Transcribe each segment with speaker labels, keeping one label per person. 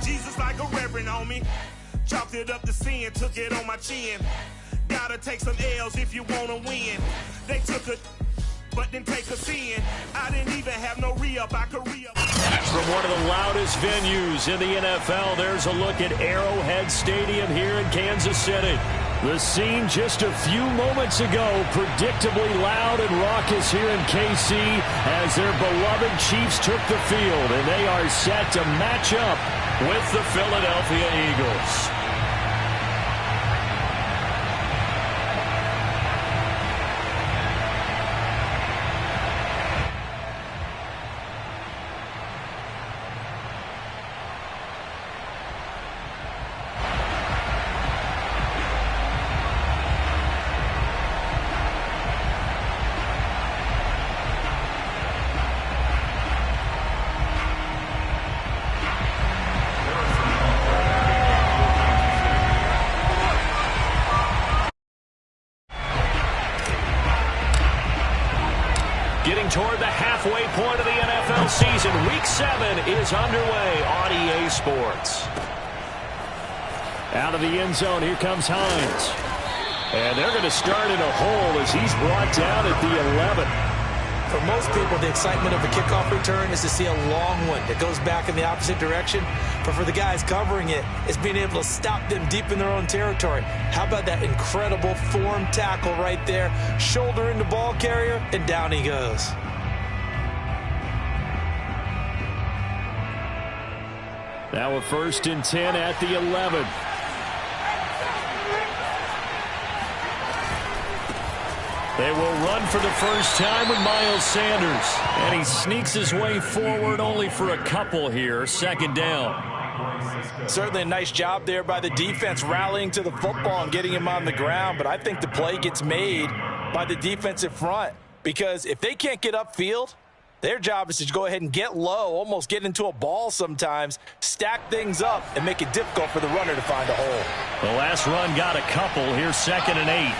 Speaker 1: Jesus like a reverend on me. Chalked it up to sin, took it on my chin. Gotta take some L's if you wanna win. They took a but didn't take a sin. I didn't even have no re-up, I could re-up.
Speaker 2: From one of the loudest venues in the NFL, there's a look at Arrowhead Stadium here in Kansas City. The scene just a few moments ago, predictably loud and raucous here in KC as their beloved Chiefs took the field, and they are set to match up with the Philadelphia Eagles. Getting toward the halfway point of the NFL season. Week 7 is underway on EA Sports. Out of the end zone, here comes Hines. And they're going to start in a hole as he's brought down at the 11.
Speaker 3: For most people, the excitement of a kickoff return is to see a long one that goes back in the opposite direction. But for the guys covering it, it's being able to stop them deep in their own territory. How about that incredible form tackle right there? Shoulder in the ball carrier, and down he goes.
Speaker 2: Now a 1st and 10 at the 11. They will run for the first time with Miles Sanders. And he sneaks his way forward only for a couple here. 2nd down.
Speaker 3: Certainly a nice job there by the defense rallying to the football and getting him on the ground. But I think the play gets made by the defensive front. Because if they can't get upfield, their job is to go ahead and get low, almost get into a ball sometimes, stack things up, and make it difficult for the runner to find a hole.
Speaker 2: The last run got a couple. Here's 2nd and 8.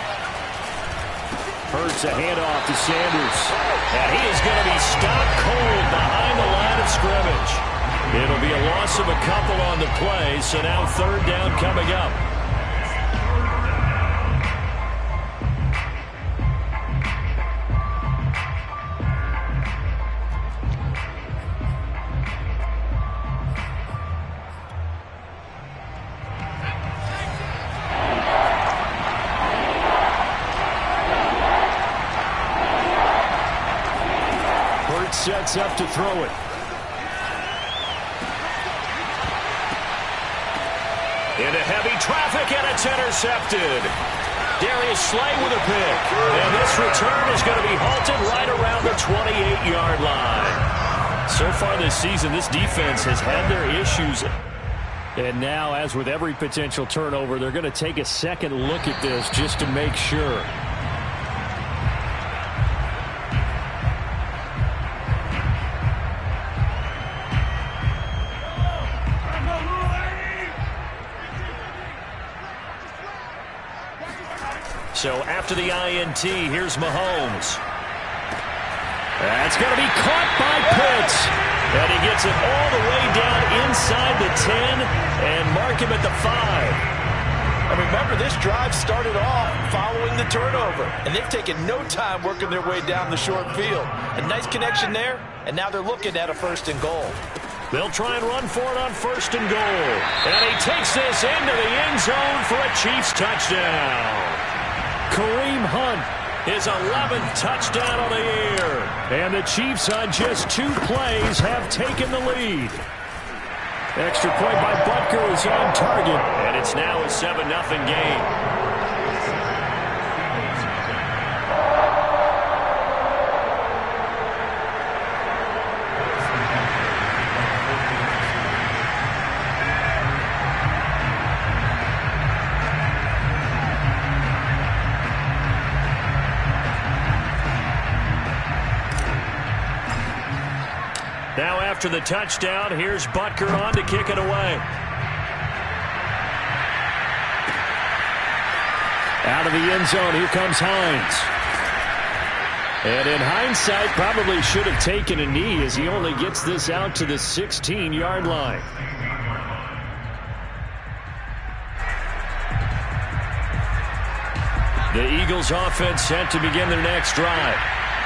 Speaker 2: Hurts a handoff to Sanders. And he is going to be stopped cold behind the line of scrimmage. It'll be a loss of a couple on the play, so now 3rd down coming up. Sets up to throw it. Into heavy traffic, and it's intercepted. Darius Slay with a pick. And this return is going to be halted right around the 28-yard line. So far this season, this defense has had their issues. And now, as with every potential turnover, they're going to take a second look at this just to make sure. So after the INT, here's Mahomes. That's going to be caught by Pitts. And he gets it all the way down inside the 10 and mark him at the 5.
Speaker 3: And remember, this drive started off following the turnover. And they've taken no time working their way down the short field. A nice connection there, and now they're looking at a 1st and goal.
Speaker 2: They'll try and run for it on 1st and goal. And he takes this into the end zone for a Chiefs touchdown. Kareem Hunt, his 11th touchdown of the year. And the Chiefs on just 2 plays have taken the lead. Extra point by Butker is on target. And it's now a 7-0 game. Now after the touchdown, here's Butker on to kick it away. Out of the end zone, here comes Hines. And in hindsight, probably should have taken a knee as he only gets this out to the 16-yard line. The Eagles offense set to begin their next drive.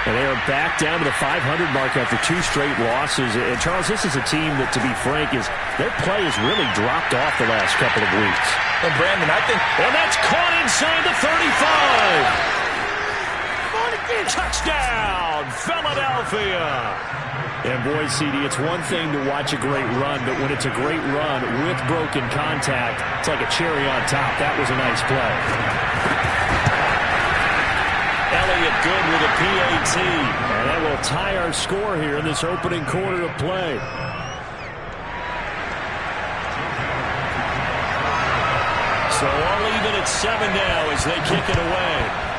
Speaker 2: And they are back down to the 500 mark after 2 straight losses. And, Charles, this is a team that, to be frank, their play has really dropped off the last couple of weeks.
Speaker 3: And, Brandon, I think...
Speaker 2: And that's caught inside the 35. Touchdown, Philadelphia. And, boy, CD, it's one thing to watch a great run, but when it's a great run with broken contact, it's like a cherry on top. That was a nice play. Elliott good with a PAT. And that will tie our score here in this opening quarter of play. So all even at 7 now as they kick it away.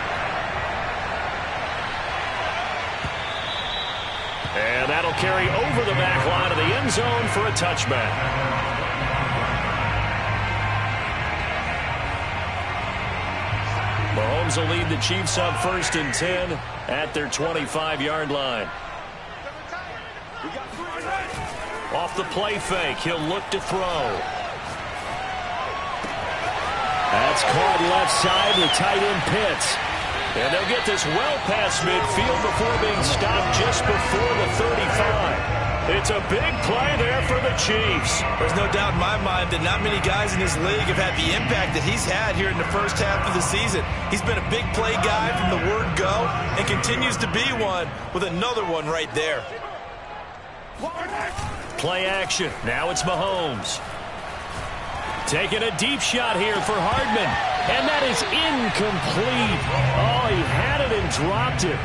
Speaker 2: And that'll carry over the back line of the end zone for a touchback. Mahomes will lead the Chiefs up 1st and 10 at their 25-yard line. Off the play fake, he'll look to throw. That's caught left side, the tight end Pitts. And they'll get this well past midfield before being stopped just before the 35. It's a big play there for the Chiefs.
Speaker 3: There's no doubt in my mind that not many guys in this league have had the impact that he's had here in the first half of the season. He's been a big play guy from the word go and continues to be one with another one right there.
Speaker 2: Play action. Now it's Mahomes. Taking a deep shot here for Hardman. And that is incomplete. Oh, he had it and dropped it.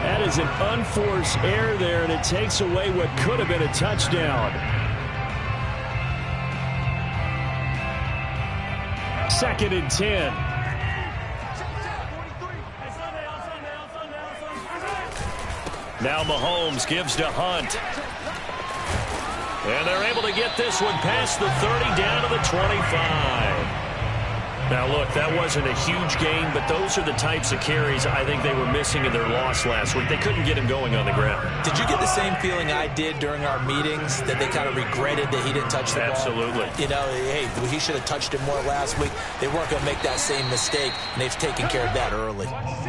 Speaker 2: That is an unforced error there, and it takes away what could have been a touchdown. 2nd and 10. Now Mahomes gives to Hunt. And they're able to get this one past the 30 down to the 25. Now, look, that wasn't a huge gain, but those are the types of carries I think they were missing in their loss last week. They couldn't get him going on the ground.
Speaker 3: Did you get the same feeling I did during our meetings, that they kind of regretted that he didn't touch the ball?
Speaker 2: Absolutely.
Speaker 3: You know, hey, he should have touched it more last week. They weren't going to make that same mistake, and they've taken care of that early.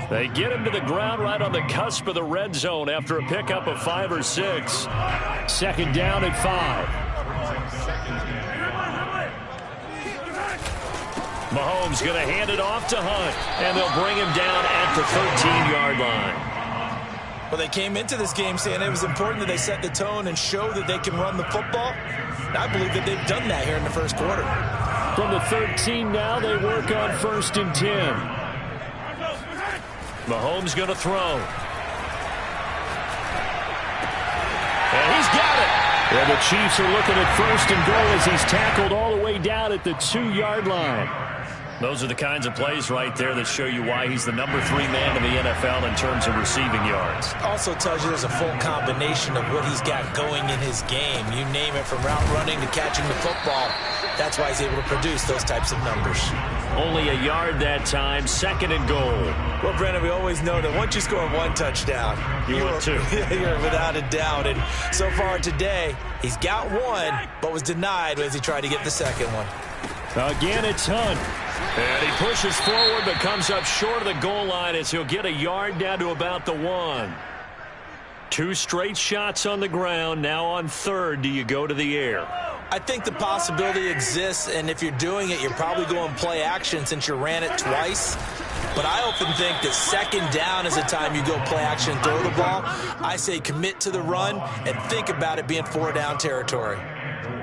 Speaker 2: They get him to the ground right on the cusp of the red zone after a pickup of 5 or 6. 2nd down at 5. Mahomes going to hand it off to Hunt, and they'll bring him down at the 13-yard line.
Speaker 3: Well, they came into this game saying it was important that they set the tone and show that they can run the football. And I believe that they've done that here in the first quarter.
Speaker 2: From the 13 now, they work on 1st and 10. Mahomes going to throw. And he's got it. And the Chiefs are looking at 1st and goal as he's tackled all the way down at the 2-yard line. Those are the kinds of plays right there that show you why he's the number 3 man in the NFL in terms of receiving yards.
Speaker 3: Also tells you there's a full combination of what he's got going in his game. You name it, from route running to catching the football. That's why he's able to produce those types of numbers.
Speaker 2: Only a yard that time, 2nd and goal.
Speaker 3: Well, Brennan, we always know that once you score 1 touchdown,
Speaker 2: you are two.
Speaker 3: You're without a doubt. And so far today, he's got 1, but was denied as he tried to get the 2nd one.
Speaker 2: Again, it's Hunt. And he pushes forward but comes up short of the goal line as he'll get a yard down to about the 1. 2 straight shots on the ground. Now on 3rd, do you go to the air?
Speaker 3: I think the possibility exists, and if you're doing it, you're probably going play action since you ran it twice. But I often think that 2nd down is the time you go play action, throw the ball. I say commit to the run and think about it being 4-down territory.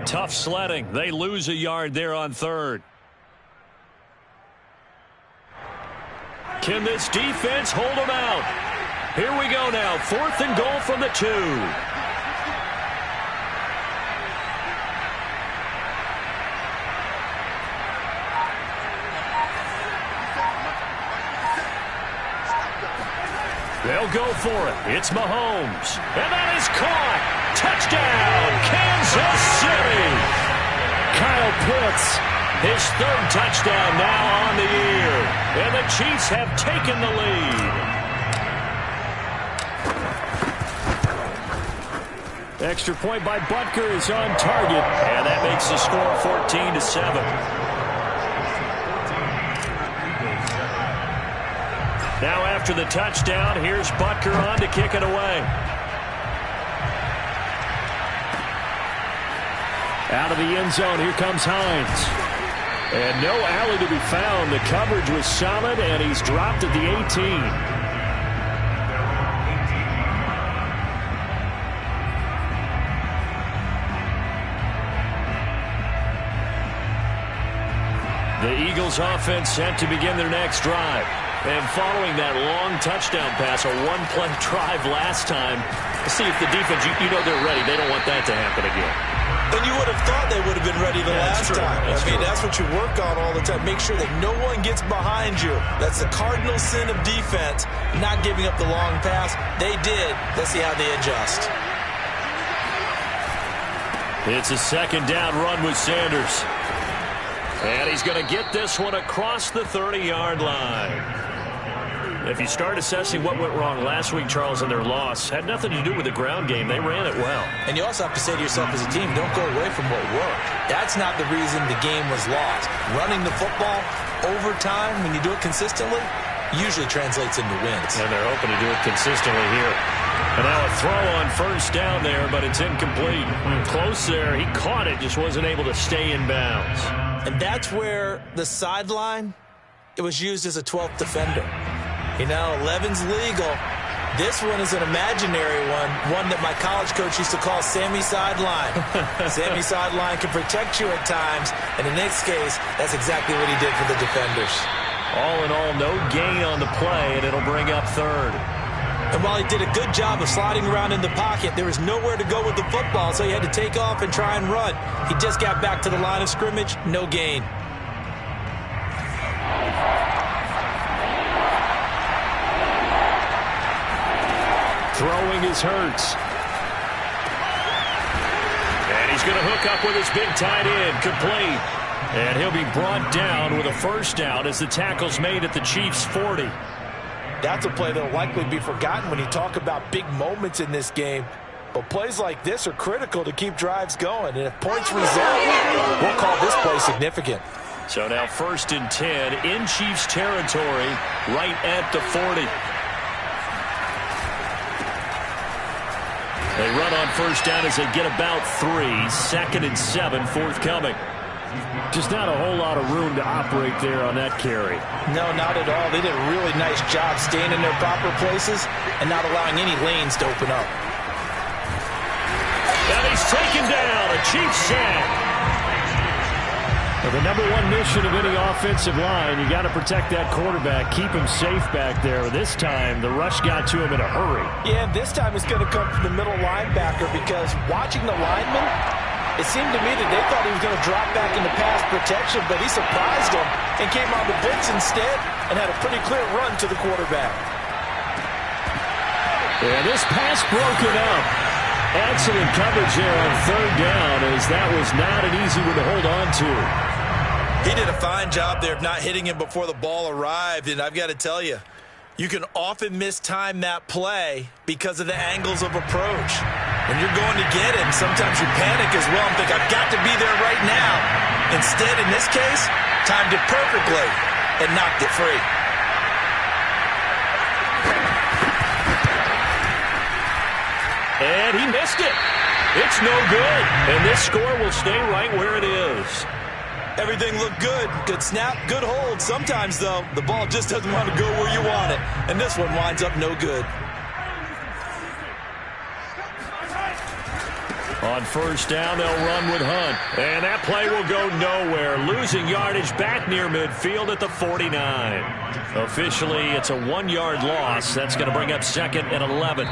Speaker 2: Tough sledding. They lose a yard there on 3rd. Can this defense hold them out? Here we go now. 4th and goal from the 2. They'll go for it. It's Mahomes. And that is caught. Touchdown, Kansas City. Kyle Pitts, his 3rd touchdown now on the year. And the Chiefs have taken the lead. Extra point by Butker is on target. And that makes the score 14-7. Now after the touchdown, here's Butker on to kick it away. Out of the end zone, here comes Hines. And no alley to be found. The coverage was solid, and he's dropped at the 18. The Eagles offense set to begin their next drive. And following that long touchdown pass, a one-play drive last time, see if the defense, you know they're ready. They don't want that to happen again.
Speaker 3: And you would have thought they would have been ready the last time. That's what you work on all the time. Make sure that no one gets behind you. That's the cardinal sin of defense, not giving up the long pass. They did. Let's see how they adjust.
Speaker 2: It's a second down run with Sanders. And he's going to get this one across the 30-yard line. If you start assessing what went wrong last week, Charles, in their loss, had nothing to do with the ground game. They ran it well.
Speaker 3: And you also have to say to yourself as a team, don't go away from what worked. That's not the reason the game was lost. Running the football over time, when you do it consistently, usually translates into wins.
Speaker 2: And they're hoping to do it consistently here. And now a throw on first down there, but it's incomplete. Close there. He caught it, just wasn't able to stay in bounds.
Speaker 3: And that's where the sideline, it was used as a 12th defender. You know, 11's legal. This one is an imaginary one that my college coach used to call Sammy Sideline. Sammy Sideline can protect you at times, and in this case, that's exactly what he did for the defenders.
Speaker 2: All in all, no gain on the play, and it'll bring up third.
Speaker 3: And while he did a good job of sliding around in the pocket, there was nowhere to go with the football, so he had to take off and try and run. He just got back to the line of scrimmage, no gain.
Speaker 2: Throwing is Hurts. And he's going to hook up with his big tight end, complete. And he'll be brought down with a first down as the tackle's made at the Chiefs' 40.
Speaker 3: That's a play that will likely be forgotten when you talk about big moments in this game. But plays like this are critical to keep drives going. And if points result, we'll call this play significant.
Speaker 2: So now 1st and 10 in Chiefs territory, right at the 40. They run on first down as they get about 3. 2nd and 7 forthcoming. Just not a whole lot of room to operate there on that carry.
Speaker 3: No, not at all. They did a really nice job staying in their proper places and not allowing any lanes to open up.
Speaker 2: And he's taken down, a Chiefs sack. Well, the number one mission of any offensive line, you got to protect that quarterback, keep him safe back there. This time, the rush got to him in a hurry.
Speaker 3: Yeah, and this time it's going to come from the middle linebacker because watching the lineman, it seemed to me that they thought he was going to drop back into pass protection, but he surprised them and came on the blitz instead and had a pretty clear run to the quarterback.
Speaker 2: Yeah, this pass broken up. Excellent coverage there on third down, as that was not an easy one to hold on to.
Speaker 3: He did a fine job there of not hitting him before the ball arrived, and I've got to tell you, you can often mistime that play because of the angles of approach. When you're going to get him, sometimes you panic as well and think, I've got to be there right now. Instead, in this case, timed it perfectly and knocked it free.
Speaker 2: And he missed it. It's no good. And this score will stay right where it is.
Speaker 3: Everything looked good. Good snap, good hold. Sometimes, though, the ball just doesn't want to go where you want it. And this one winds up no good.
Speaker 2: On first down, they'll run with Hunt. And that play will go nowhere. Losing yardage back near midfield at the 49. Officially, it's a 1-yard loss. That's going to bring up 2nd and 11.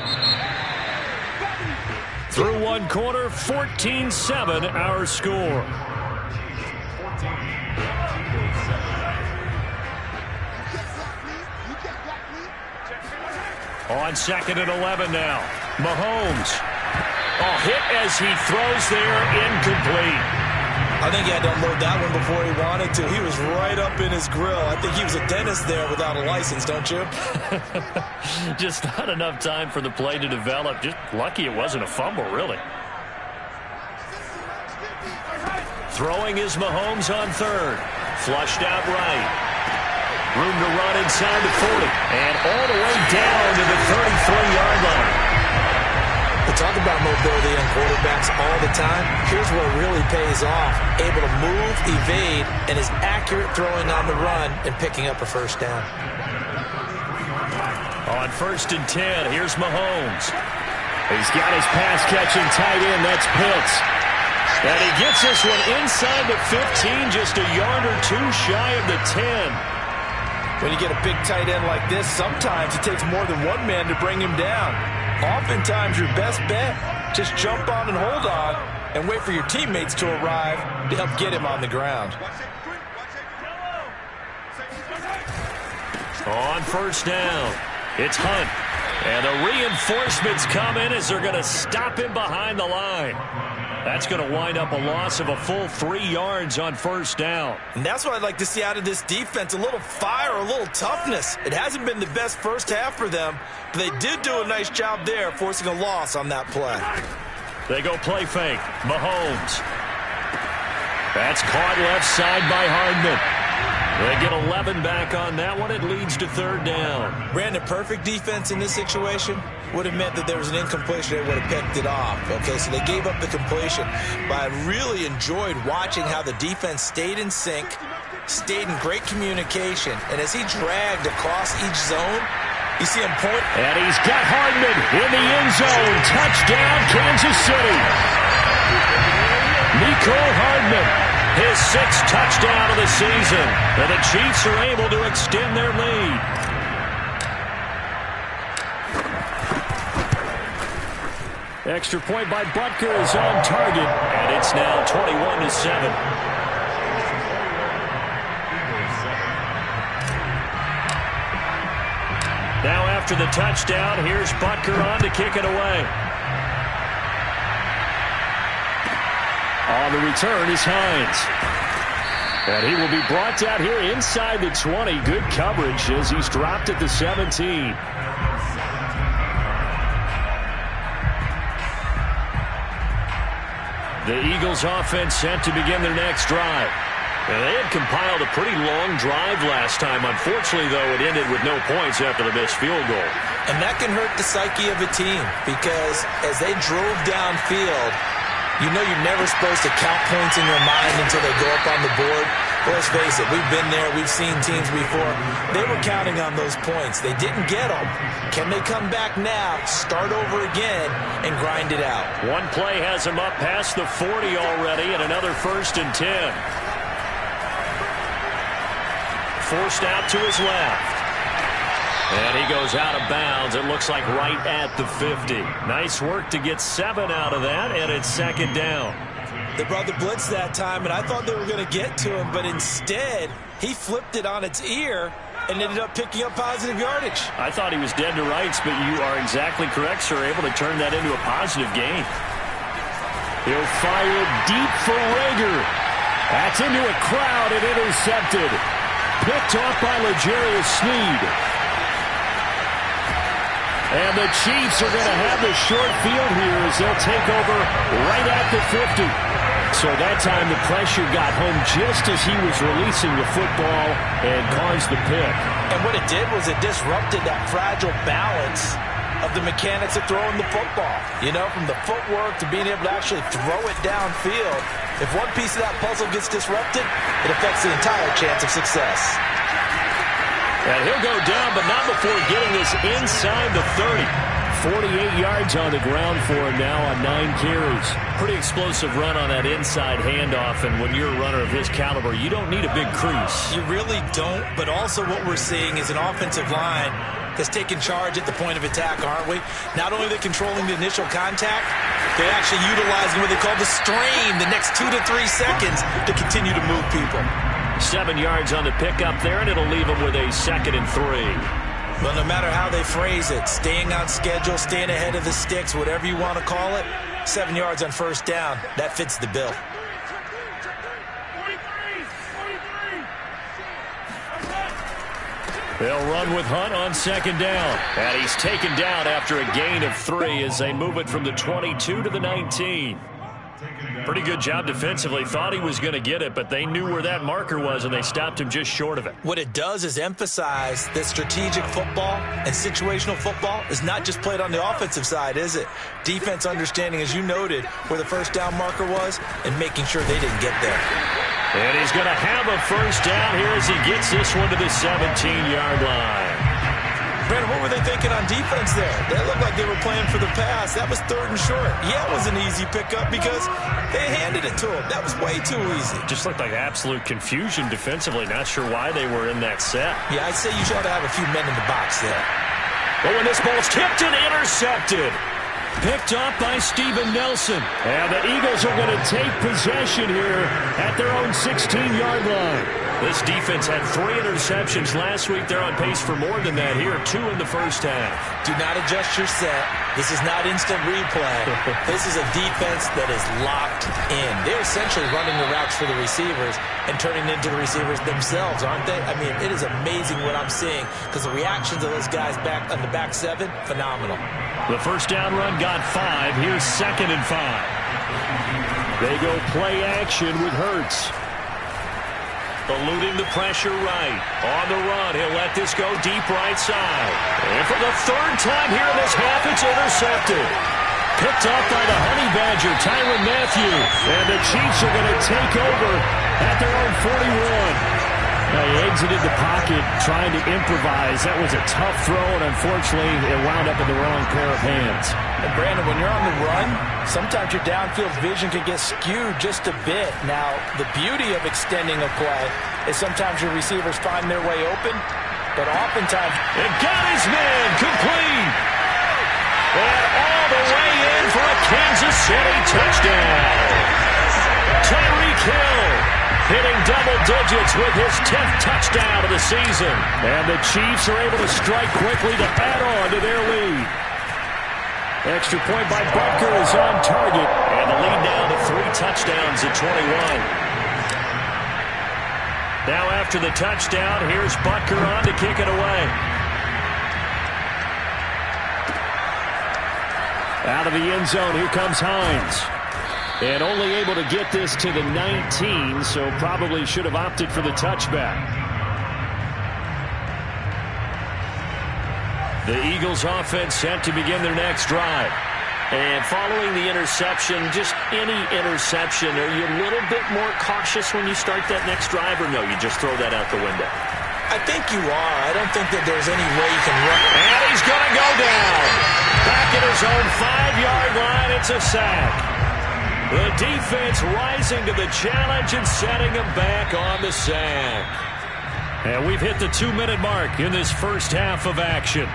Speaker 2: Through one quarter, 14-7 our score. On 2nd and 11 now. Mahomes. Hit as he throws there, incomplete.
Speaker 3: I think he had to unload that one before he wanted to. He was right up in his grill. I think he was a dentist there without a license, don't you?
Speaker 2: Just not enough time for the play to develop. Just lucky it wasn't a fumble, really. Throwing is Mahomes on third. Flushed out right. Room to run inside the 40. And all the way down to the 33-yard line.
Speaker 3: We talk about mobility on quarterbacks all the time. Here's where it really pays off. Able to move, evade, and is accurate throwing on the run and picking up a first down.
Speaker 2: On 1st and 10, here's Mahomes. He's got his pass-catching tight end. That's Pitts. And he gets this one inside the 15, just a yard or two shy of the 10.
Speaker 3: When you get a big tight end like this, sometimes it takes more than one man to bring him down. Oftentimes, your best bet, just jump on and hold on and wait for your teammates to arrive to help get him on the ground.
Speaker 2: On 1st down, it's Hunt. And the reinforcements come in as they're going to stop him behind the line. That's going to wind up a loss of a full 3 yards on 1st down.
Speaker 3: And that's what I'd like to see out of this defense, a little fire, a little toughness. It hasn't been the best first half for them, but they did do a nice job there forcing a loss on that play.
Speaker 2: They go play fake. Mahomes. That's caught left side by Hardman. They get 11 back on that one. It leads to 3rd down.
Speaker 3: Brandon, perfect defense in this situation would have meant that there was an incompletion. They would have picked it off. Okay, so they gave up the completion. But I really enjoyed watching how the defense stayed in sync, stayed in great communication. And as he dragged across each zone, you see him point.
Speaker 2: And he's got Hardman in the end zone. Touchdown, Kansas City. Mecole Hardman. His 6th touchdown of the season. And the Chiefs are able to extend their lead. Extra point by Butker is on target. And it's now 21-7. Now after the touchdown, here's Butker on to kick it away. On the return is Hines. And he will be brought down here inside the 20. Good coverage as he's dropped at the 17. The Eagles offense set to begin their next drive. And they had compiled a pretty long drive last time. Unfortunately, though, it ended with no points after the missed field goal.
Speaker 3: And that can hurt the psyche of a team because as they drove downfield, you know you're never supposed to count points in your mind until they go up on the board. But let's face it, we've been there. We've seen teams before. They were counting on those points. They didn't get them. Can they come back now, start over again, and grind it out?
Speaker 2: One play has him up past the 40 already, and another 1st and 10. Forced out to his left. And he goes out of bounds. It looks like right at the 50. Nice work to get 7 out of that, and it's 2nd down.
Speaker 3: They brought the blitz that time, and I thought they were going to get to him, but instead, he flipped it on its ear and ended up picking up positive yardage.
Speaker 2: I thought he was dead to rights, but you are exactly correct, sir. Able to turn that into a positive gain. He'll fire deep for Rager. That's into a crowd and intercepted. Picked off by L'Jarius Sneed. And the Chiefs are going to have the short field here as they'll take over right at the 50. So that time the pressure got home just as he was releasing the football and caused the pick.
Speaker 3: And what it did was it disrupted that fragile balance of the mechanics of throwing the football. You know, from the footwork to being able to actually throw it downfield. If one piece of that puzzle gets disrupted, it affects the entire chance of success.
Speaker 2: And he'll go down, but not before getting this inside the 30. 48 yards on the ground for him now on 9 carries. Pretty explosive run on that inside handoff, and when you're a runner of his caliber, you don't need a big crease.
Speaker 3: You really don't, but also what we're seeing is an offensive line that's taking charge at the point of attack, aren't we? Not only are they controlling the initial contact, they're actually utilizing what they call the strain, the next 2 to 3 seconds to continue to move people.
Speaker 2: 7 yards on the pickup there, and it'll leave them with a 2nd and 3.
Speaker 3: Well, no matter how they phrase it, staying on schedule, staying ahead of the sticks, whatever you want to call it, 7 yards on 1st down, that fits the bill.
Speaker 2: They'll run with Hunt on 2nd down. And he's taken down after a gain of 3 as they move it from the 22 to the 19. Pretty good job defensively. Thought he was going to get it, but they knew where that marker was, and they stopped him just short of it.
Speaker 3: What it does is emphasize that strategic football and situational football is not just played on the offensive side, is it? Defense understanding, as you noted, where the first down marker was and making sure they didn't get there.
Speaker 2: And he's going to have a first down here as he gets this one to the 17-yard line.
Speaker 3: Brandon, what were they thinking on defense there? That looked like they were playing for the pass. That was 3rd and short. Yeah, it was an easy pickup because they handed it to him. That was way too easy.
Speaker 2: Just looked like absolute confusion defensively. Not sure why they were in that set.
Speaker 3: Yeah, I'd say you should have a few men in the box there.
Speaker 2: But when this ball's tipped and intercepted. Picked up by Steven Nelson. And the Eagles are going to take possession here at their own 16-yard line. This defense had 3 interceptions last week. They're on pace for more than that here. 2 in the first half.
Speaker 3: Do not adjust your set. This is not instant replay. This is a defense that is locked in. They're essentially running the routes for the receivers and turning into the receivers themselves, aren't they? I mean, it is amazing what I'm seeing because the reactions of those guys back on the back 7, phenomenal.
Speaker 2: The first down run got 5. Here's 2nd and 5. They go play action with Hurts. Eluding the pressure right. On the run, he'll let this go deep right side. And for the 3rd time here in this half, it's intercepted. Picked up by the Honey Badger, Tyrann Mathieu. And the Chiefs are going to take over at their own 41. Now he exited the pocket trying to improvise. That was a tough throw, and unfortunately, it wound up in the wrong pair of hands.
Speaker 3: And Brandon, when you're on the run, sometimes your downfield vision can get skewed just a bit. Now, the beauty of extending a play is sometimes your receivers find their way open, but oftentimes...
Speaker 2: It got his man complete! And all the way in for a Kansas City touchdown! Tyreek Hill hitting double digits with his 10th touchdown of the season. And the Chiefs are able to strike quickly to add on to their lead. Extra point by Butker is on target. And the lead now to 3 touchdowns at 21. Now after the touchdown, here's Butker on to kick it away. Out of the end zone, here comes Hines. And only able to get this to the 19, so probably should have opted for the touchback. The Eagles offense set to begin their next drive. And following the interception, just any interception, are you a little bit more cautious when you start that next drive, or no, you just throw that out the window?
Speaker 3: I think you are. I don't think that there's any way you can run.
Speaker 2: And he's going to go down. Back at his own 5-yard line, it's a sack. The defense rising to the challenge and setting them back on the sack. And we've hit the 2-minute mark in this first half of action.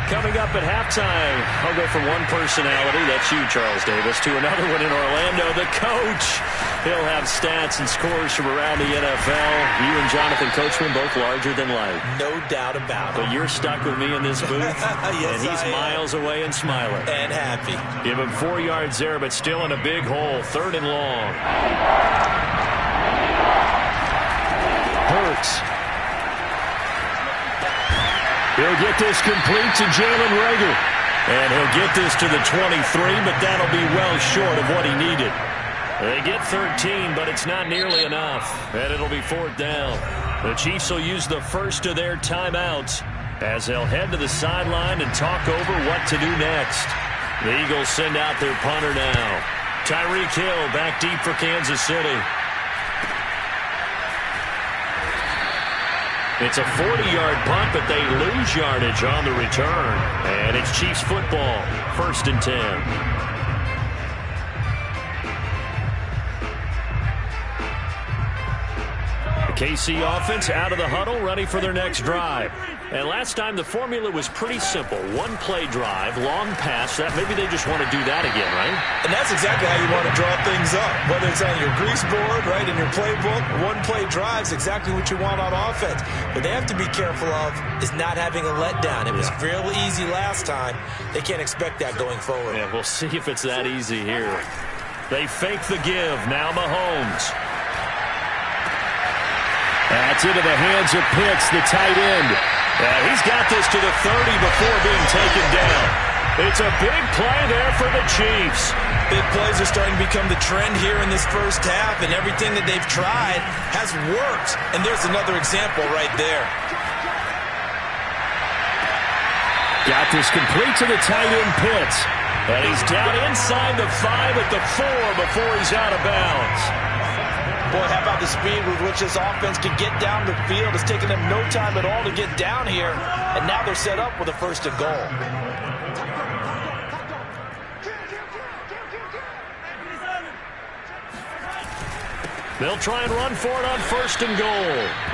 Speaker 2: Coming up at halftime, I'll go from one personality, that's you, Charles Davis, to another one in Orlando, the coach. He'll have stats and scores from around the NFL. You and Jonathan Coachman, both larger than life.
Speaker 3: No doubt about it.
Speaker 2: But you're stuck with me in this booth,
Speaker 3: yes,
Speaker 2: and he's miles away and smiling.
Speaker 3: And happy.
Speaker 2: Give him 4 yards there, but still in a big hole, 3rd and long. Hurts. He'll get this complete to Jalen Reagor. And he'll get this to the 23, but that'll be well short of what he needed. They get 13, but it's not nearly enough. And it'll be 4th down. The Chiefs will use the first of their timeouts as they'll head to the sideline and talk over what to do next. The Eagles send out their punter now. Tyreek Hill back deep for Kansas City. It's a 40-yard punt, but they lose yardage on the return. And it's Chiefs football, 1st and 10. KC offense out of the huddle, ready for their next drive. And last time the formula was pretty simple. 1-play drive, long pass. That maybe they just want to do that again, right?
Speaker 3: And that's exactly how you want to draw things up. Whether it's on your grease board, right, in your playbook, 1-play drive's exactly what you want on offense. What they have to be careful of is not having a letdown. It was fairly easy last time. They can't expect that going forward.
Speaker 2: Yeah, we'll see if it's that easy here. They fake the give. Now Mahomes. That's into the hands of Pitts, the tight end. He's got this to the 30 before being taken down. It's a big play there for the Chiefs.
Speaker 3: Big plays are starting to become the trend here in this first half, and everything that they've tried has worked. And there's another example right there.
Speaker 2: Got this complete to the tight end Pitts. And he's down inside the 5 at the 4 before he's out of bounds.
Speaker 3: Boy, how about the speed with which this offense can get down the field? It's taken them no time at all to get down here, and now they're set up with a 1st and goal.
Speaker 2: They'll try and run for it on 1st and goal.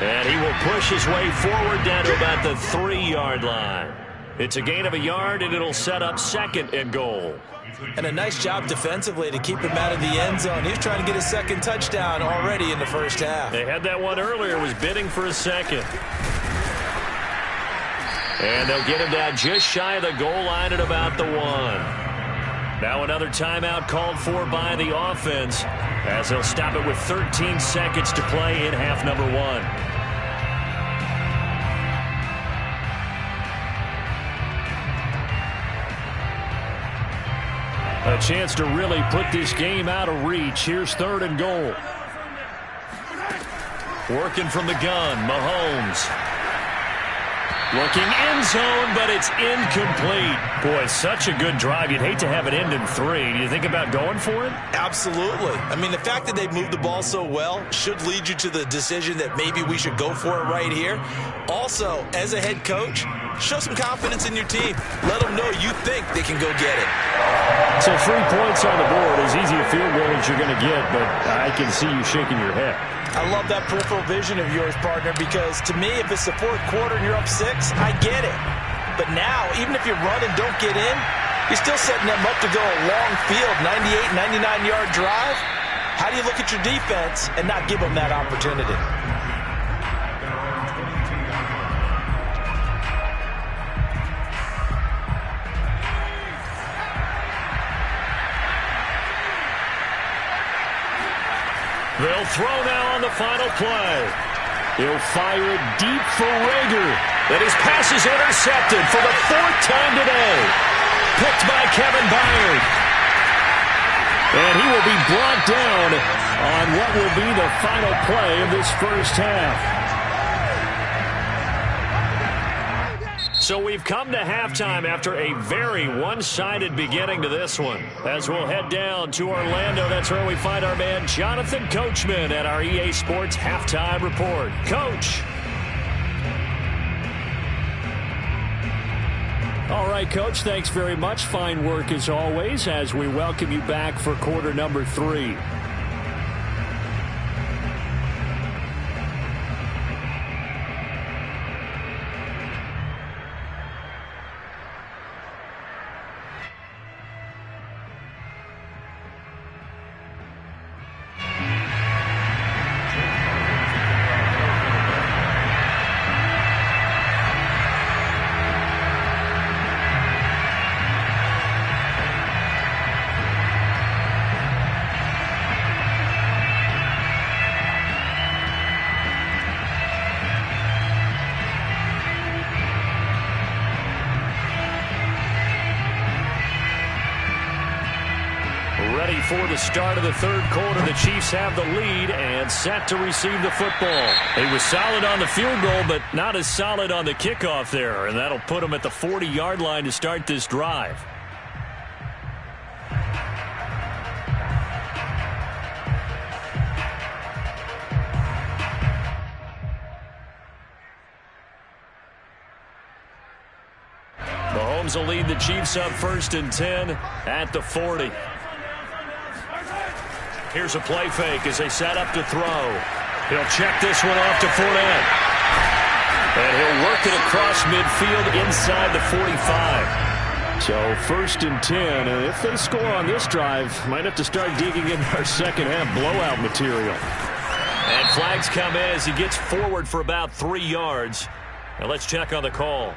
Speaker 2: And he will push his way forward down to about the 3-yard line. It's a gain of a yard, and it'll set up 2nd and goal.
Speaker 3: And a nice job defensively to keep him out of the end zone. He's trying to get his 2nd touchdown already in the first half.
Speaker 2: They had that one earlier, was bidding for a 2nd. And they'll get him down just shy of the goal line at about the 1. Now another timeout called for by the offense, as they'll stop it with 13 seconds to play in half number 1. A chance to really put this game out of reach. Here's 3rd and goal. Working from the gun, Mahomes. Looking end zone, but it's incomplete. Boy, such a good drive. You'd hate to have it end in 3. Do you think about going for it?
Speaker 3: Absolutely. I mean, the fact that they've moved the ball so well should lead you to the decision that maybe we should go for it right here. Also, as a head coach, show some confidence in your team. Let them know you think they can go get it.
Speaker 2: So 3 points on the board, as easy a field goal as you're going to get, but I can see you shaking your head.
Speaker 3: I love that peripheral vision of yours, partner, because to me, if it's the 4th quarter and you're up 6, I get it. But now, even if you run and don't get in, you're still setting them up to go a long field, 98, 99-yard drive. How do you look at your defense and not give them that opportunity?
Speaker 2: They'll throw now on the final play. He'll fire it deep for Rager. And his pass is intercepted for the 4th time today. Picked by Kevin Byard. And he will be brought down on what will be the final play of this first half. So we've come to halftime after a very one-sided beginning to this one. As we'll head down to Orlando, that's where we find our man Jonathan Coachman at our EA Sports Halftime Report. Coach. All right, Coach, thanks very much. Fine work as always as we welcome you back for quarter number 3. For the start of the 3rd quarter, the Chiefs have the lead and set to receive the football. He was solid on the field goal, but not as solid on the kickoff there, and that'll put him at the 40-yard line to start this drive. Mahomes will lead the Chiefs up 1st and 10 at the 40. Here's a play fake as they set up to throw. He'll check this one off to Fournette. And he'll work it across midfield inside the 45. So 1st and 10. And if they score on this drive, might have to start digging in our second half blowout material. And flags come in as he gets forward for about 3 yards. Now let's check on the call.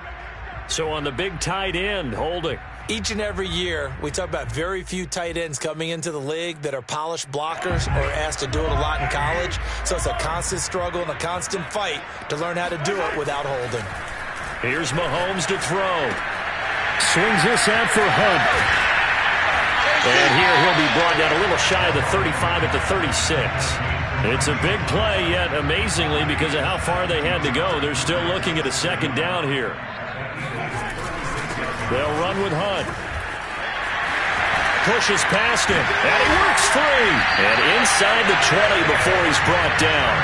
Speaker 2: So on the big tight end, holding.
Speaker 3: Each and every year, we talk about very few tight ends coming into the league that are polished blockers or asked to do it a lot in college. So it's a constant struggle and a constant fight to learn how to do it without holding.
Speaker 2: Here's Mahomes to throw. Swings this out for Hunt. And here he'll be brought down a little shy of the 35 at the 36. It's a big play, yet amazingly, because of how far they had to go, they're still looking at a second down here. They'll run with Hunt. Pushes past him, and he works free. And inside the 20 before he's brought down.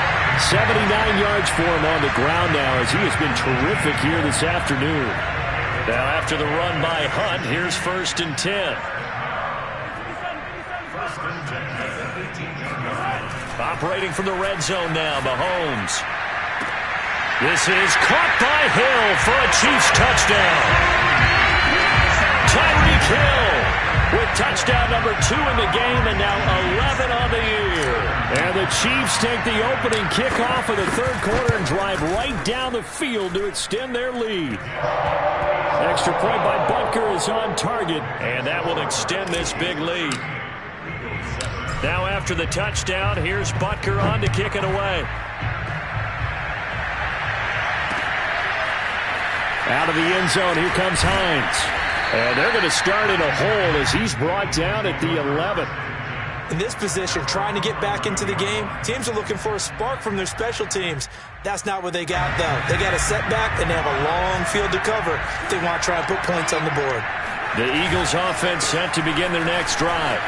Speaker 2: 79 yards for him on the ground now, as he has been terrific here this afternoon. Now after the run by Hunt, here's 1st and 10. Operating from the red zone now, Mahomes. This is caught by Hill for a Chiefs touchdown. Tyreek Hill with touchdown number 2 in the game, and now 11 on the year. And the Chiefs take the opening kickoff of the third quarter and drive right down the field to extend their lead. Extra point by Butker is on target, and that will extend this big lead. Now after the touchdown, here's Butker on to kick it away. Out of the end zone, here comes Hines. And they're going to start in a hole as he's brought down at the 11.
Speaker 3: In this position, trying to get back into the game, teams are looking for a spark from their special teams. That's not what they got, though. They got a setback, and they have a long field to cover if they want to try and put points on the board.
Speaker 2: The Eagles offense set to begin their next drive.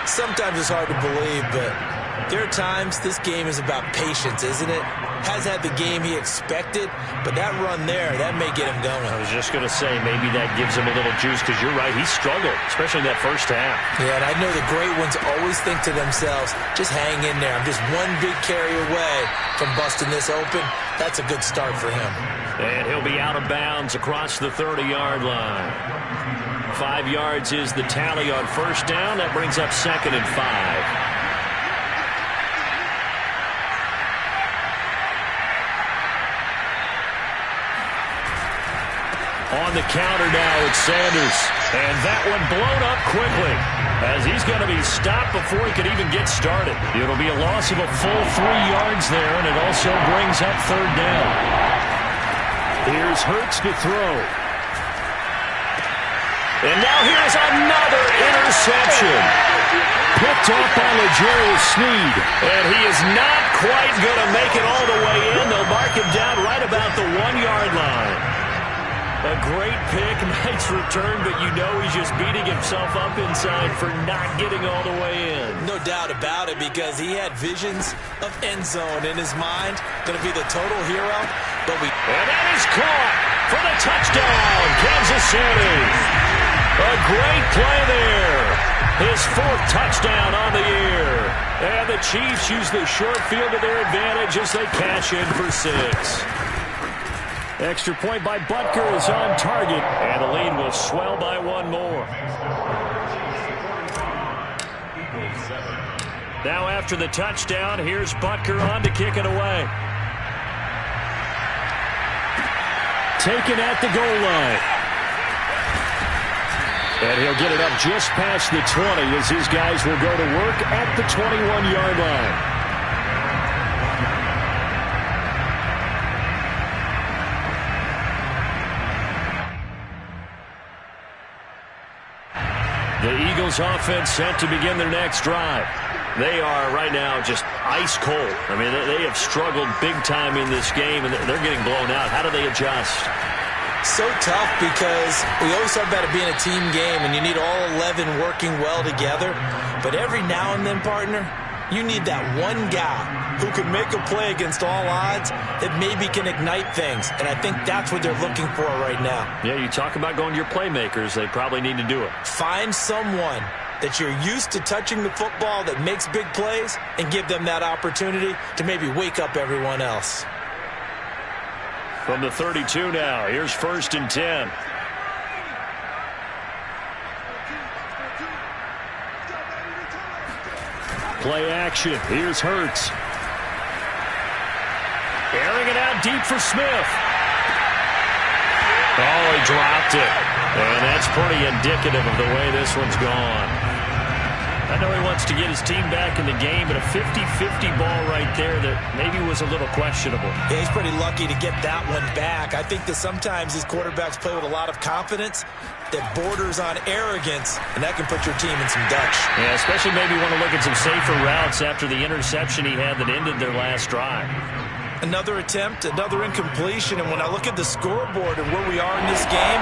Speaker 3: Sometimes it's hard to believe, but there are times this game is about patience, isn't it? Has had the game he expected, but that run there, that may get him going.
Speaker 2: I was just going to say, maybe that gives him a little juice, because you're right, he struggled, especially that first half.
Speaker 3: Yeah, and I know the great ones always think to themselves, just hang in there. I'm just one big carry away from busting this open. That's a good start for him.
Speaker 2: And he'll be out of bounds across the 30-yard line. 5 yards is the tally on first down. That brings up 2nd and 5. On the counter now, it's Sanders. And that one blown up quickly, as he's going to be stopped before he could even get started. It'll be a loss of a full 3 yards there, and it also brings up 3rd down. Here's Hurts to throw. And now here's another interception. Picked off by L'Jarius Sneed. And he is not quite going to make it all the way in. They'll mark him down right about the 1-yard line. A great pick, nice return, but you know he's just beating himself up inside for not getting all the way in.
Speaker 3: No doubt about it, because he had visions of end zone in his mind. Going to be the total hero.
Speaker 2: And that is caught for the touchdown, Kansas City. A great play there. His 4th touchdown on the year. And the Chiefs use the short field to their advantage as they cash in for 6. Extra point by Butker is on target, and the lead will swell by 1 more. Now after the touchdown, here's Butker on to kick it away. Taken at the goal line. And he'll get it up just past the 20 as his guys will go to work at the 21-yard line. The Eagles offense set to begin their next drive. They are right now just ice cold. I mean, they have struggled big time in this game, and they're getting blown out. How do they adjust?
Speaker 3: So tough, because we always talk about it being a team game, and you need all 11 working well together. But every now and then, partner, you need that one guy who can make a play against all odds that maybe can ignite things. And I think that's what they're looking for right now.
Speaker 2: Yeah, you talk about going to your playmakers. They probably need to do it.
Speaker 3: Find someone that you're used to touching the football that makes big plays and give them that opportunity to maybe wake up everyone else.
Speaker 2: From the 32 now, here's 1st and 10. Play action. Here's Hurts. Airing it out deep for Smith. Oh, he dropped it. And that's pretty indicative of the way this one's gone. I know he wants to get his team back in the game, but a 50-50 ball right there that maybe was a little questionable.
Speaker 3: Yeah, he's pretty lucky to get that one back. I think that sometimes these quarterbacks play with a lot of confidence that borders on arrogance, and that can put your team in some Dutch.
Speaker 2: Yeah, especially maybe want to look at some safer routes after the interception he had that ended their last drive.
Speaker 3: Another attempt, another incompletion, and when I look at the scoreboard and where we are in this game,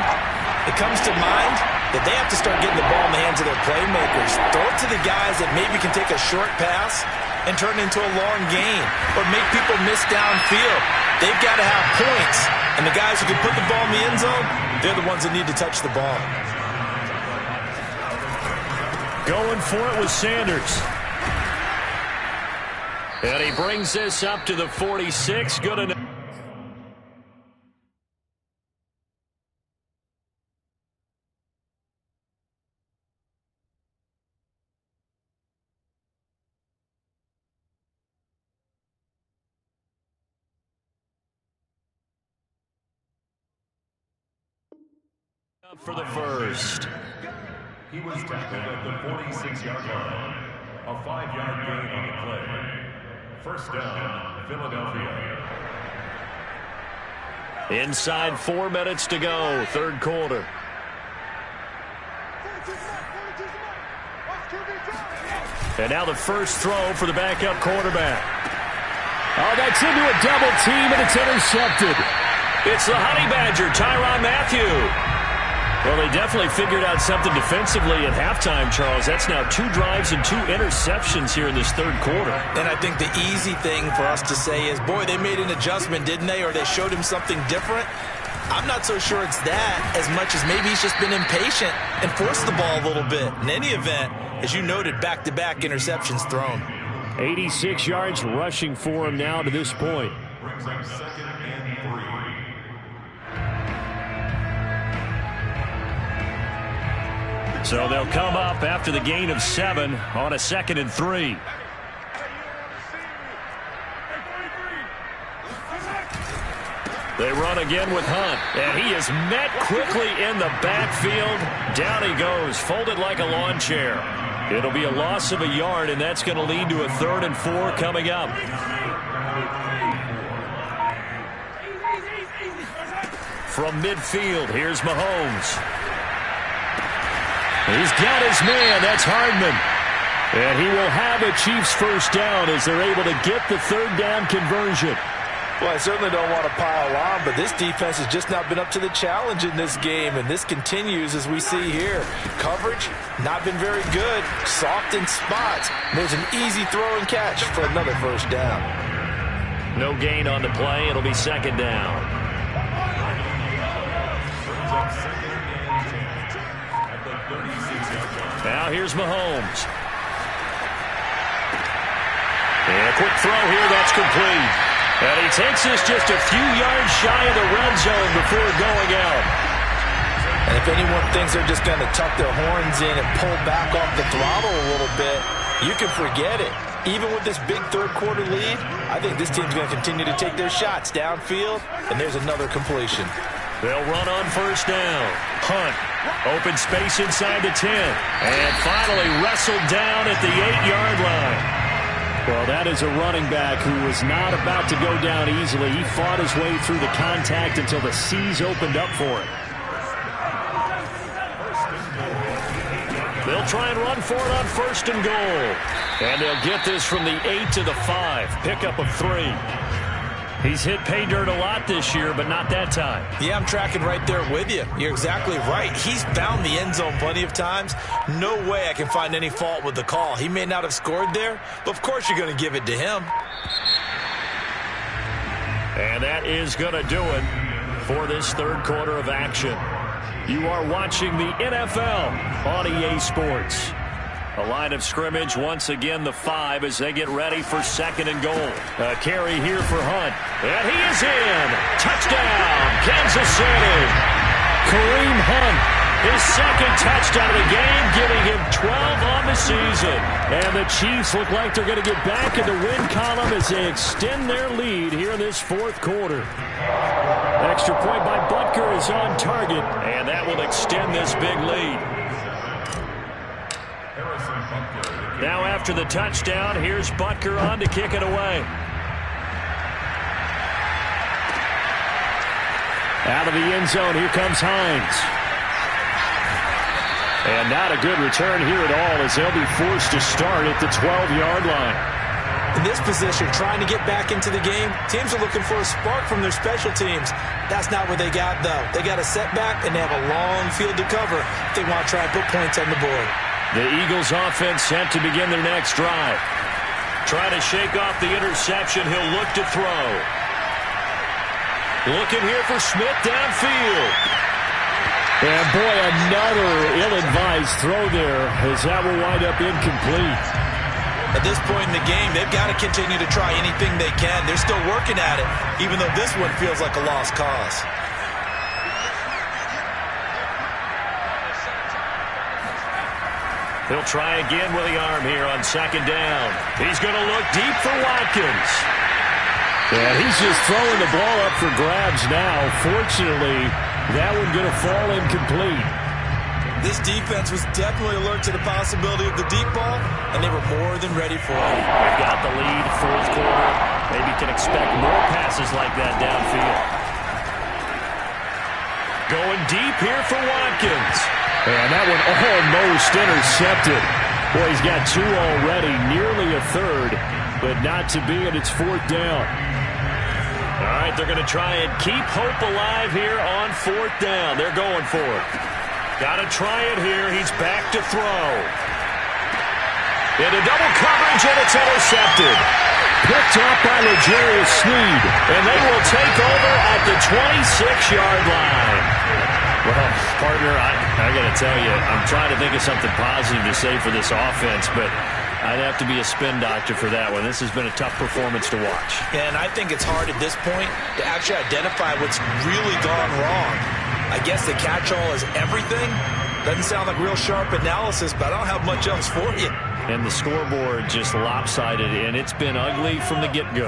Speaker 3: it comes to mind that they have to start getting the ball in the hands of their playmakers. Throw it to the guys that maybe can take a short pass and turn it into a long gain or make people miss downfield. They've got to have points, and the guys who can put the ball in the end zone, they're the ones that need to touch the ball.
Speaker 2: Going for it with Sanders. And he brings this up to the 46. Good enough. For the first.
Speaker 4: He was tackled at the 46-yard line. A 5-yard gain on the play. First down, Philadelphia.
Speaker 2: Inside 4 minutes to go, third quarter. And now the first throw for the backup quarterback. Oh, that's into a double team, and it's intercepted. It's the Honey Badger, Tyrann Mathieu. Well, they definitely figured out something defensively at halftime, Charles. That's now 2 drives and 2 interceptions here in this third quarter.
Speaker 3: And I think the easy thing for us to say is, boy, they made an adjustment, didn't they? Or they showed him something different. I'm not so sure it's that as much as maybe he's just been impatient and forced the ball a little bit. In any event, as you noted, back-to-back interceptions thrown.
Speaker 2: 86 yards rushing for him now to this point.
Speaker 4: Brings up 2nd and 3.
Speaker 2: So they'll come up after the gain of 7 on a 2nd and 3. They run again with Hunt, and he is met quickly in the backfield. Down he goes, folded like a lawn chair. It'll be a loss of a yard, and that's going to lead to a 3rd and 4 coming up. From midfield, here's Mahomes. He's got his man. That's Hardman. And he will have a Chiefs first down as they're able to get the 3rd down conversion.
Speaker 3: Well, I certainly don't want to pile on, but this defense has just not been up to the challenge in this game, and this continues as we see here. Coverage, not been very good. Soft in spots. There's an easy throw and catch for another first down.
Speaker 2: No gain on the play. It'll be 2nd down. Now here's Mahomes. And a quick throw here, that's complete. And he takes this just a few yards shy of the red zone before going out.
Speaker 3: And if anyone thinks they're just going to tuck their horns in and pull back off the throttle a little bit, you can forget it. Even with this big third quarter lead, I think this team's going to continue to take their shots downfield, and there's another completion.
Speaker 2: They'll run on first down. Hunt. Open space inside the 10. And finally wrestled down at the 8-yard line. Well, that is a running back who was not about to go down easily. He fought his way through the contact until the C's opened up for him. They'll try and run for it on 1st and goal. And they'll get this from the 8 to the 5. Pickup of 3. He's hit pay dirt a lot this year, but not that time.
Speaker 3: Yeah, I'm tracking right there with you. You're exactly right. He's found the end zone plenty of times. No way I can find any fault with the call. He may not have scored there, but of course you're going to give it to him.
Speaker 2: And that is going to do it for this third quarter of action. You are watching the NFL on EA Sports. A line of scrimmage, once again the 5 as they get ready for 2nd and goal. A carry here for Hunt. And he is in. Touchdown, Kansas City. Kareem Hunt, his 2nd touchdown of the game, giving him 12 on the season. And the Chiefs look like they're going to get back in the win column as they extend their lead here in this 4th quarter. Extra point by Butker is on target, and that will extend this big lead.
Speaker 4: Harrison
Speaker 2: Now after the touchdown, here's Butker on to kick it away. Out of the end zone, here comes Hines. And not a good return here at all, as they'll be forced to start at the 12-yard line.
Speaker 3: In this position, trying to get back into the game, teams are looking for a spark from their special teams. That's not what they got, though. They got a setback, and they have a long field to cover if they want to try and put points on the board.
Speaker 2: The Eagles offense set to begin their next drive. Trying to shake off the interception, he'll look to throw. Looking here for Smith downfield. And boy, another ill-advised throw there, as that will wind up incomplete.
Speaker 3: At this point in the game, they've got to continue to try anything they can. They're still working at it, even though this one feels like a lost cause.
Speaker 2: He'll try again with the arm here on second down. He's going to look deep for Watkins.
Speaker 5: Yeah, he's just throwing the ball up for grabs now. Fortunately, that one going to fall incomplete.
Speaker 3: This defense was definitely alert to the possibility of the deep ball, and they were more than ready for it.
Speaker 2: They've got the lead, fourth quarter. Maybe can expect more passes like that downfield. Going deep here for Watkins.
Speaker 5: And that one almost intercepted. Boy, he's got two already, nearly a third, but not to be, and it's fourth down.
Speaker 2: All right, they're going to try and keep hope alive here on fourth down. They're going for it. Got to try it here. He's back to throw. Into double coverage, and it's intercepted.
Speaker 5: Picked up by L'Jarius Sneed.
Speaker 2: And they will take over at the 26-yard line. Well, partner, I got to tell you, I'm trying to think of something positive to say for this offense, but I'd have to be a spin doctor for that one. This has been a tough performance to watch.
Speaker 3: And I think it's hard at this point to actually identify what's really gone wrong. I guess the catch-all is everything. Doesn't sound like real sharp analysis, but I don't have much else for you.
Speaker 2: And the scoreboard just lopsided, and it's been ugly from the get-go.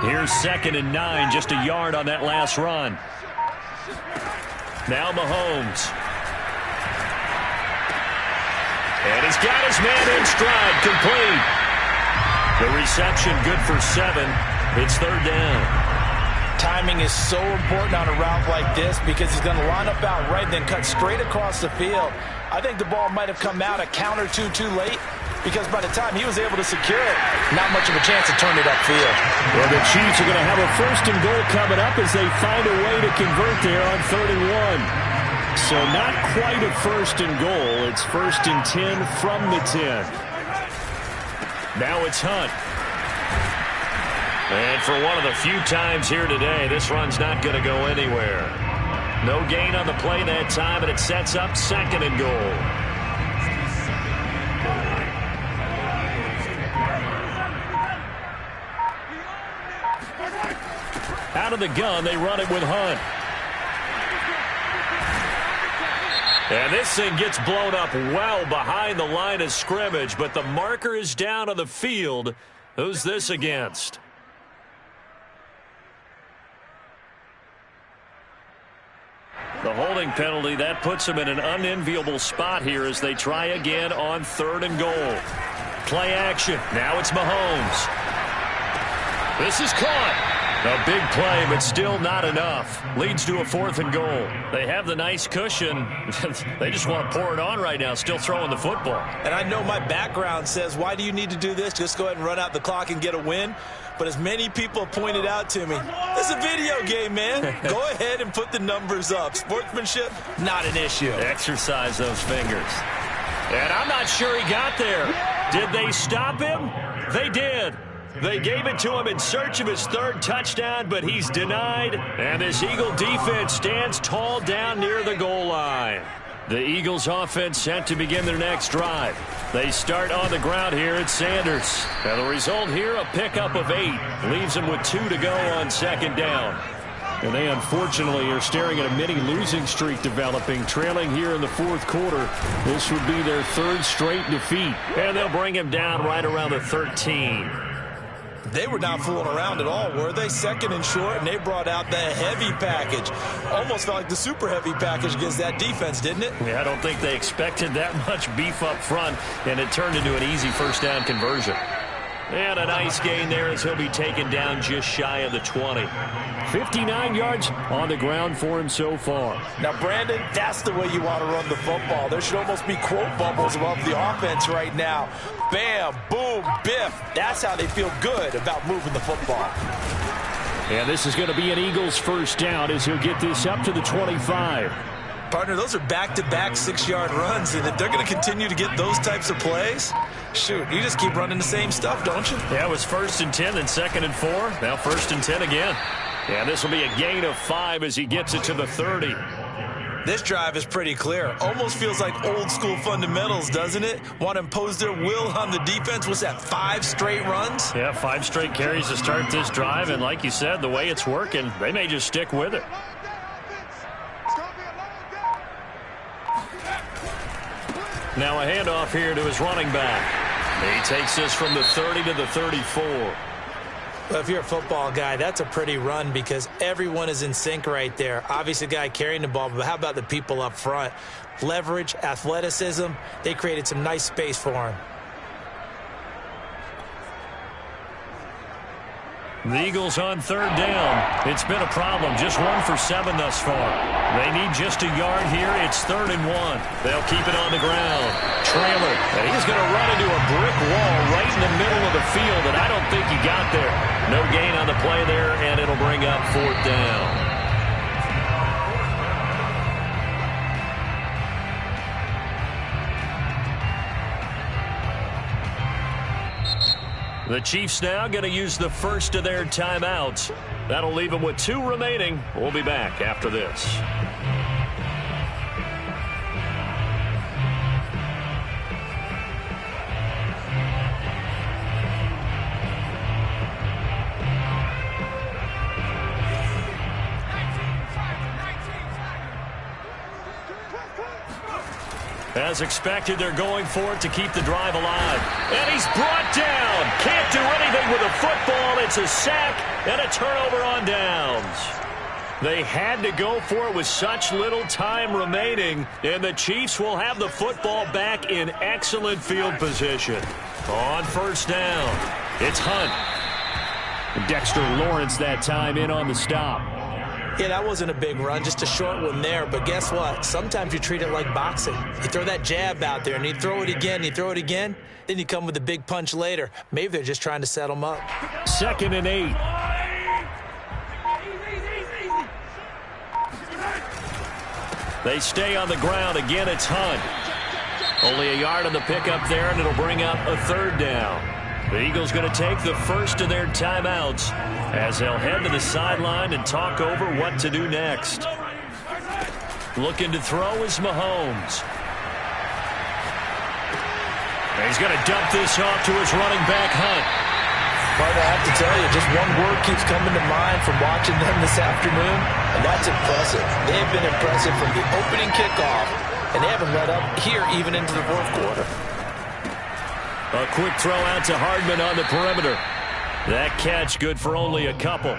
Speaker 2: Here's 2nd and 9, just a yard on that last run. Now Mahomes. And he's got his man in stride, complete. The reception good for 7. It's 3rd down.
Speaker 3: Timing is so important on a route like this because he's going to line up out right, then cut straight across the field. I think the ball might have come out a count or two too late because by the time he was able to secure it, not much of a chance to turn it upfield.
Speaker 5: Well, the Chiefs are going to have a 1st and goal coming up as they find a way to convert there on 3rd and 1. So not quite a 1st and goal. It's 1st and 10 from the 10.
Speaker 2: Now it's Hunt. And for one of the few times here today, this run's not going to go anywhere. No gain on the play that time, and it sets up 2nd and goal. Out of the gun, they run it with Hunt. And this thing gets blown up well behind the line of scrimmage, but the marker is down on the field. Who's this against? The holding penalty, that puts them in an unenviable spot here as they try again on 3rd and goal. Play action. Now it's Mahomes. This is caught. A big play, but still not enough. Leads to a 4th and goal. They have the nice cushion. They just want to pour it on right now, still throwing the football.
Speaker 3: And I know my background says, why do you need to do this? Just go ahead and run out the clock and get a win. But as many people pointed out to me, it's a video game, man. Go ahead and put the numbers up. Sportsmanship, not an issue.
Speaker 2: Exercise those fingers. And I'm not sure he got there. Did they stop him? They did. They gave it to him in search of his 3rd touchdown, but he's denied. And this Eagle defense stands tall down near the goal line. The Eagles offense set to begin their next drive. They start on the ground here at Sanders. Now the result here, a pickup of 8. Leaves them with 2 to go on 2nd down.
Speaker 5: And they unfortunately are staring at a mini losing streak developing, trailing here in the 4th quarter. This would be their 3rd straight defeat.
Speaker 2: And they'll bring him down right around the 13.
Speaker 3: They were not fooling around at all, were they? Second and short, and they brought out the heavy package. Almost felt like the super heavy package against that defense, didn't it?
Speaker 5: Yeah, I don't think they expected that much beef up front, and it turned into an easy first down conversion. And a nice gain there as he'll be taken down just shy of the 20. 59 yards on the ground for him so far.
Speaker 3: Now, Brandon, that's the way you want to run the football. There should almost be quote bubbles above the offense right now. Bam, boom, biff. That's how they feel good about moving the football.
Speaker 5: And this is going to be an Eagles first down as he'll get this up to the 25.
Speaker 3: Partner, those are back-to-back 6-yard runs, and if they're going to continue to get those types of plays, shoot, you just keep running the same stuff, don't you?
Speaker 5: Yeah, it was 1st and 10, then 2nd and 4, now 1st and 10 again. And this will be a gain of 5 as he gets it to the 30.
Speaker 3: This drive is pretty clear. Almost feels like old-school fundamentals, doesn't it? Want to impose their will on the defense. What's that, 5 straight runs?
Speaker 5: Yeah, 5 straight carries to start this drive, and like you said, the way it's working, they may just stick with it. Now a handoff here to his running back. He takes this from the 30 to the 34.
Speaker 3: Well, if you're a football guy, that's a pretty run because everyone is in sync right there. Obviously, the guy carrying the ball, but how about the people up front? Leverage, athleticism, they created some nice space for him.
Speaker 5: The Eagles on 3rd down. It's been a problem. Just 1 for 7 thus far. They need just a yard here. It's 3rd and 1. They'll keep it on the ground. Trailer. And he's going to run into a brick wall right in the middle of the field, and I don't think he got there. No gain on the play there, and it'll bring up 4th down. The Chiefs now going to use the first of their timeouts. That'll leave them with 2 remaining. We'll be back after this. As expected, they're going for it to keep the drive alive. And he's brought down. Can't do anything with a football. It's a sack and a turnover on downs. They had to go for it with such little time remaining, and the Chiefs will have the football back in excellent field position. On 1st down, it's Hunt. Dexter Lawrence that time in on the stop.
Speaker 3: Yeah, that wasn't a big run, just a short one there. But guess what? Sometimes you treat it like boxing. You throw that jab out there, and you throw it again, you throw it again, then you come with a big punch later. Maybe they're just trying to set them up.
Speaker 5: 2nd and 8. They stay on the ground. Again, it's Hunt. Only a yard on the pickup there, and it'll bring up a 3rd down. The Eagles going to take the first of their timeouts as they'll head to the sideline and talk over what to do next. Looking to throw is Mahomes. And he's going to dump this off to his running back, Hunt.
Speaker 3: But I have to tell you, just one word keeps coming to mind from watching them this afternoon, and that's impressive. They have been impressive from the opening kickoff, and they haven't let up here even into the 4th quarter.
Speaker 5: A quick throw out to Hardman on the perimeter. That catch good for only a couple.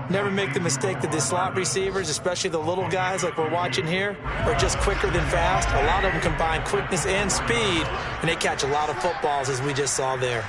Speaker 3: Never make the mistake that the slot receivers, especially the little guys like we're watching here, are just quicker than fast. A lot of them combine quickness and speed, and they catch a lot of footballs as we just saw there.